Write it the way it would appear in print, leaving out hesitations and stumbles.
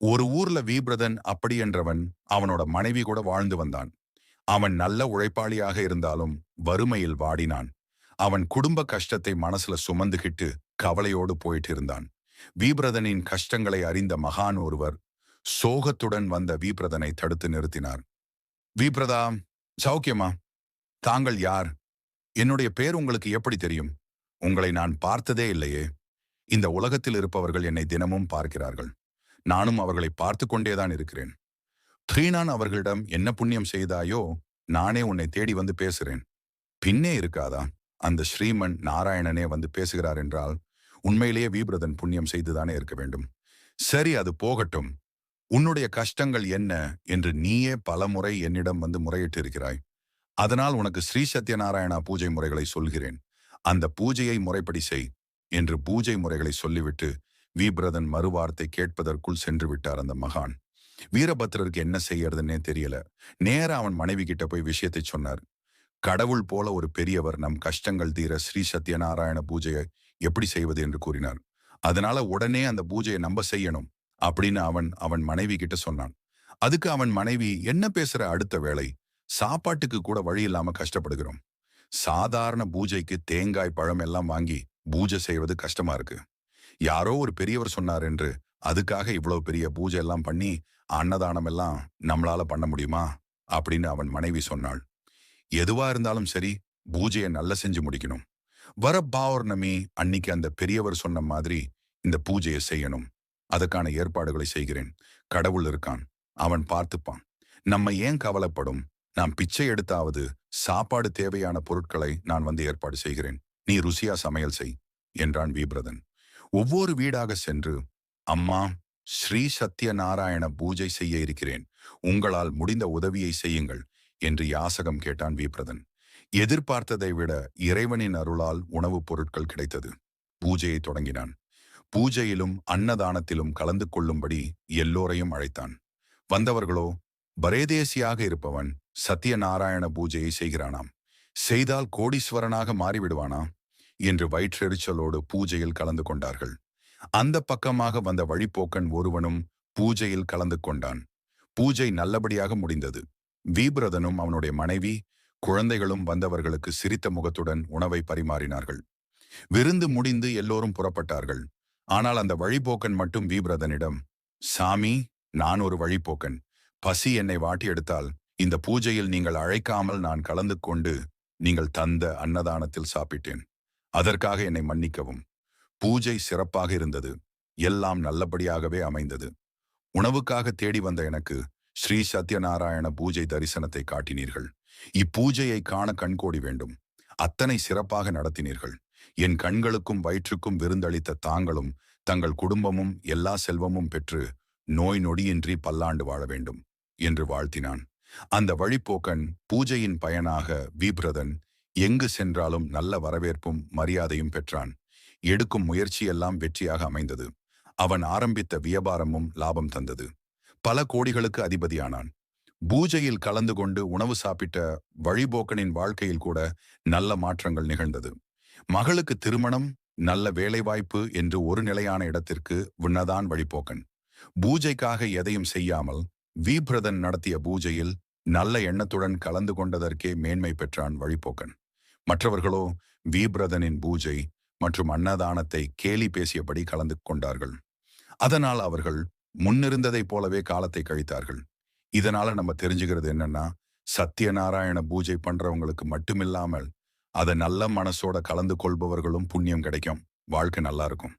ஒரு ஊர்ல வீபிரதன் அப்படி என்றவன் அவனோட மனைவி கூட வாழ்ந்து வந்தான். அவன் நல்ல உழைப்பாளியாக இருந்தாலும் வறுமையில் வாடினான். அவன் குடும்ப கஷ்டத்தை மனசுல சுமந்துகிட்டு கவலையோடு போயிட்டு இருந்தான். வீபிரதனின் கஷ்டங்களை அறிந்த மகான் ஒருவர் சோகத்துடன் வந்த வீபிரதனை தடுத்து நிறுத்தினார். வீபிரதா, சௌக்கியமா? தாங்கள் யார்? என்னுடைய பேர் உங்களுக்கு எப்படி தெரியும்? உங்களை நான் பார்த்ததே இல்லையே. இந்த உலகத்தில் இருப்பவர்கள் என்னை தினமும் பார்க்கிறார்கள். நானும் அவர்களை பார்த்து கொண்டேதான் இருக்கிறேன். த்ரீனான் அவர்களிடம் என்ன புண்ணியம் செய்தாயோ, நானே உன்னை தேடி வந்து பேசுறேன். பின்னே இருக்காதா? அந்த ஸ்ரீமன் நாராயணனே வந்து பேசுகிறார் என்றால் உண்மையிலேயே வீபிரதன் புண்ணியம் செய்துதானே இருக்க வேண்டும். சரி, அது போகட்டும். உன்னுடைய கஷ்டங்கள் என்ன என்று நீயே பலமுறை என்னிடம் வந்து முறையிட்டு இருக்கிறாய். அதனால் உனக்கு ஸ்ரீ சத்யநாராயணா பூஜை முறைகளை சொல்கிறேன். அந்த பூஜையை முறைப்படி செய் என்று பூஜை முறைகளை சொல்லிவிட்டு வீபிரதன் மறுவார்த்தை கேட்பதற்குள் சென்று விட்டார் அந்த மகான். வீரபத்ரருக்கு என்ன செய்யறதுன்னே தெரியல. நேரா அவன் மனைவி கிட்ட போய் விஷயத்தை சொன்னார். கடவுள் போல ஒரு பெரியவர் நம் கஷ்டங்கள் தீர ஸ்ரீ சத்யநாராயண பூஜையை எப்படி செய்வது என்று கூறினார். அதனால உடனே அந்த பூஜையை நம்ப செய்யணும் அப்படின்னு அவன் அவன் மனைவி கிட்ட சொன்னான். அதுக்கு அவன் மனைவி, என்ன பேசுற? அடுத்த வேளை சாப்பாட்டுக்கு கூட வழி இல்லாம கஷ்டப்படுகிறோம். சாதாரண பூஜைக்கு தேங்காய் பழம் எல்லாம் வாங்கி பூஜை செய்வது கஷ்டமா இருக்கு. யாரோ ஒரு பெரியவர் சொன்னார் என்று அதுக்காக இவ்வளவு பெரிய பூஜை எல்லாம் பண்ணி அன்னதானம் எல்லாம் நம்மளால பண்ண முடியுமா அப்படின்னு அவன் மனைவி சொன்னாள். எதுவா இருந்தாலும் சரி, பூஜையை நல்லா செஞ்சு முடிக்கணும். வர பௌர்ணமி அன்னைக்கு அந்த பெரியவர் சொன்ன மாதிரி இந்த பூஜையை செய்யணும். அதுக்கான ஏற்பாடுகளை செய்கிறேன். கடவுள் இருக்கான், அவன் பார்த்துப்பான். நம்ம ஏன் கவலைப்படும்? நாம் பிச்சை எடுத்தாவது சாப்பாடு தேவையான பொருட்களை நான் வந்து ஏற்பாடு செய்கிறேன். நீ ருசியா சமையல் செய் என்றான் வீபிரதன். ஒவ்வொரு வீடாக சென்று, அம்மா, ஸ்ரீ சத்யநாராயண பூஜை செய்ய இருக்கிறேன், உங்களால் முடிந்த உதவியை செய்யுங்கள் என்று யாசகம் கேட்டான் வீபிரதன். எதிர்பார்த்ததை விட இறைவனின் அருளால் உணவுப் பொருட்கள் கிடைத்தது. பூஜையை தொடங்கினான். பூஜையிலும் அன்னதானத்திலும் கலந்து கொள்ளும்படி எல்லோரையும் அழைத்தான். வந்தவர்களோ, பரேதேசியாக இருப்பவன் சத்யநாராயண பூஜையை செய்கிறானாம், செய்தால் கோடீஸ்வரனாக மாறிவிடுவானா என்று வயிற்றெரிச்சலோடு பூஜையில் கலந்து கொண்டார்கள். அந்த பக்கமாக வந்த வழிப்போக்கன் ஒருவனும் பூஜையில் கலந்து கொண்டான். பூஜை நல்லபடியாக முடிந்தது. வீபிரதனும் அவனுடைய மனைவி குழந்தைகளும் வந்தவர்களுக்கு சிரித்த முகத்துடன் உணவை பரிமாறினார்கள். விருந்து முடிந்து எல்லோரும் புறப்பட்டார்கள். ஆனால் அந்த வழிப்போக்கன் மட்டும் வீபிரதனிடம், சாமி, நான் ஒரு வழிப்போக்கன். பசி என்னை வாட்டி எடுத்தால் இந்த பூஜையில் நீங்கள் அழைக்காமல் நான் கலந்து கொண்டு நீங்கள் தந்த அன்னதானத்தில் சாப்பிட்டேன். அதற்காக என்னை மன்னிக்கவும். பூஜை சிறப்பாக இருந்தது. எல்லாம் நல்லபடியாகவே அமைந்தது. உணவுக்காக தேடி வந்த எனக்கு ஸ்ரீ சத்யநாராயண பூஜை தரிசனத்தை காட்டினீர்கள். இப்பூஜையை காண கண்கோடி வேண்டும். அத்தனை சிறப்பாக நடத்தினீர்கள். என் கண்களுக்கும் வயிற்றுக்கும் விருந்தளித்த தாங்களும் தங்கள் குடும்பமும் எல்லா செல்வமும் பெற்று நோய் நொடியின்றி பல்லாண்டு வாழ வேண்டும் என்று வாழ்த்தினான். அந்த வழிப்போக்கன் பூஜையின் பயனாக வீபிரதன் எங்கு சென்றாலும் நல்ல வரவேற்பும் மரியாதையும் பெற்றான். எடுக்கும் முயற்சியெல்லாம் வெற்றியாக அமைந்தது. அவன் ஆரம்பித்த வியாபாரமும் லாபம் தந்தது. பல கோடிகளுக்கு அதிபதியானான். பூஜையில் கலந்து கொண்டு உணவு சாப்பிட்ட வழிபோக்கனின் வாழ்க்கையில் கூட நல்ல மாற்றங்கள் நிகழ்ந்தது. மகளுக்கு திருமணம், நல்ல வேலைவாய்ப்பு என்று ஒரு நிலையான இடத்திற்கு விண்ணதான் வழிபோக்கன். பூஜைக்காக எதையும் செய்யாமல் வீபிரதன் நடத்திய பூஜையில் நல்ல எண்ணத்துடன் கலந்து கொண்டதற்கே மேன்மை பெற்றான் வழிபோக்கன். மற்றவர்களோ வீபிரதனின் பூஜை மற்றும் அன்னதானத்தை கேலி பேசியபடி கலந்து கொண்டார்கள். அதனால் அவர்கள் முன்னிருந்ததைப் போலவே காலத்தை கழித்தார்கள். இதனால நம்ம தெரிஞ்சுக்கிறது என்னன்னா, சத்யநாராயண பூஜை பண்றவங்களுக்கு மட்டுமில்லாமல் அதை நல்ல மனசோட கலந்து கொள்பவர்களும் புண்ணியம் கிடைக்கும். வாழ்க்கை நல்லா இருக்கும்.